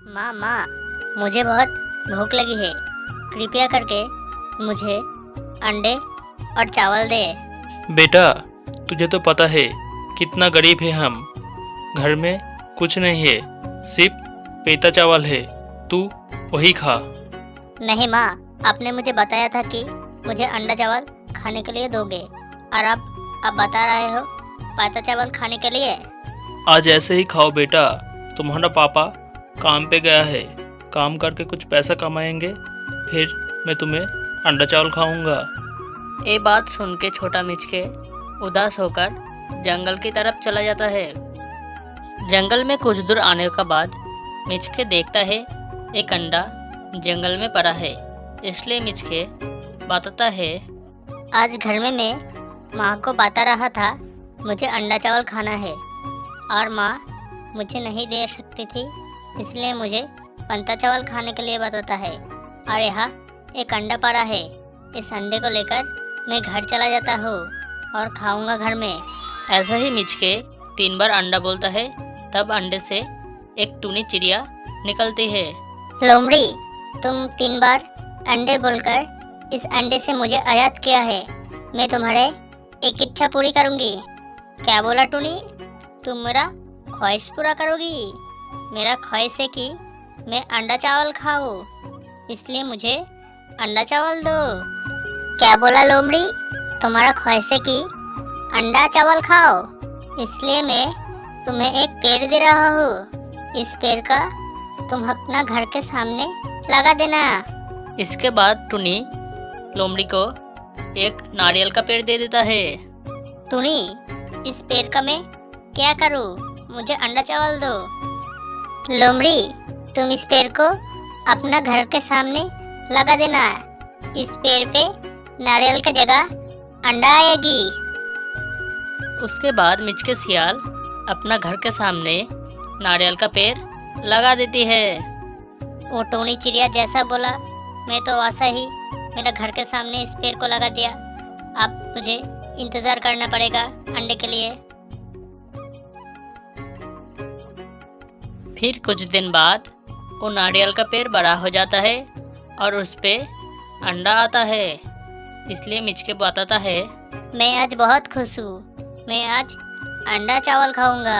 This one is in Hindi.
माँ माँ, मुझे बहुत भूख लगी है। कृपया करके मुझे अंडे और चावल दे। बेटा, तुझे तो पता है कितना गरीब है हम। घर में कुछ नहीं है, सिर्फ पेता चावल है। तू वही खा। नहीं माँ, आपने मुझे बताया था कि मुझे अंडा चावल खाने के लिए दोगे, और अब बता रहे हो पाता चावल खाने के लिए। आज ऐसे ही खाओ बेटा। तुम्हारा पापा काम पे गया है, काम करके कुछ पैसा कमाएंगे, फिर मैं तुम्हें अंडा चावल खाऊंगा। ये बात सुन के छोटा मिचके उदास होकर जंगल की तरफ चला जाता है। जंगल में कुछ दूर आने के बाद मिचके देखता है एक अंडा जंगल में पड़ा है। इसलिए मिचके बताता है, आज घर में मैं माँ को बता रहा था मुझे अंडा चावल खाना है, और माँ मुझे नहीं दे सकती थी, इसलिए मुझे पंता चावल खाने के लिए बताता है। और यहाँ एक अंडा पड़ा है, इस अंडे को लेकर मैं घर चला जाता हूँ और खाऊंगा घर में। ऐसा ही मिचके 3 बार अंडा बोलता है। तब अंडे से एक टूनी चिड़िया निकलती है। लोमड़ी, तुम 3 बार अंडे बोलकर इस अंडे से मुझे आयात किया है। मैं तुम्हारे एक इच्छा पूरी करूंगी। क्या बोला टूनी? तुम मेरा ख्वाहिश पूरा करोगी? मेरा ख्वाहिश है कि मैं अंडा चावल खाऊं, इसलिए मुझे अंडा चावल दो। क्या बोला लोमड़ी? तुम्हारा ख्वाहिश है कि अंडा चावल खाओ, इसलिए मैं तुम्हें एक पेड़ दे रहा हूँ। इस पेड़ का तुम अपना घर के सामने लगा देना। इसके बाद टूनी लोमड़ी को एक नारियल का पेड़ दे देता है। टूनी, इस पेड़ का मैं क्या करूँ? मुझे अंडा चावल दो। लोमड़ी, तुम इस पेड़ को अपना घर के सामने लगा देना। इस पेड़ पे नारियल की जगह अंडा आएगी। उसके बाद मिचके सियाल अपना घर के सामने नारियल का पेड़ लगा देती है। वो टोनी चिड़िया जैसा बोला, मैं तो वैसा ही मेरा घर के सामने इस पेड़ को लगा दिया। अब मुझे इंतज़ार करना पड़ेगा अंडे के लिए। फिर कुछ दिन बाद वो नारियल का पेड़ बड़ा हो जाता है और उस पे अंडा आता है। इसलिए मिचके बताता है, मैं आज बहुत खुश हूँ। मैं आज अंडा चावल खाऊंगा।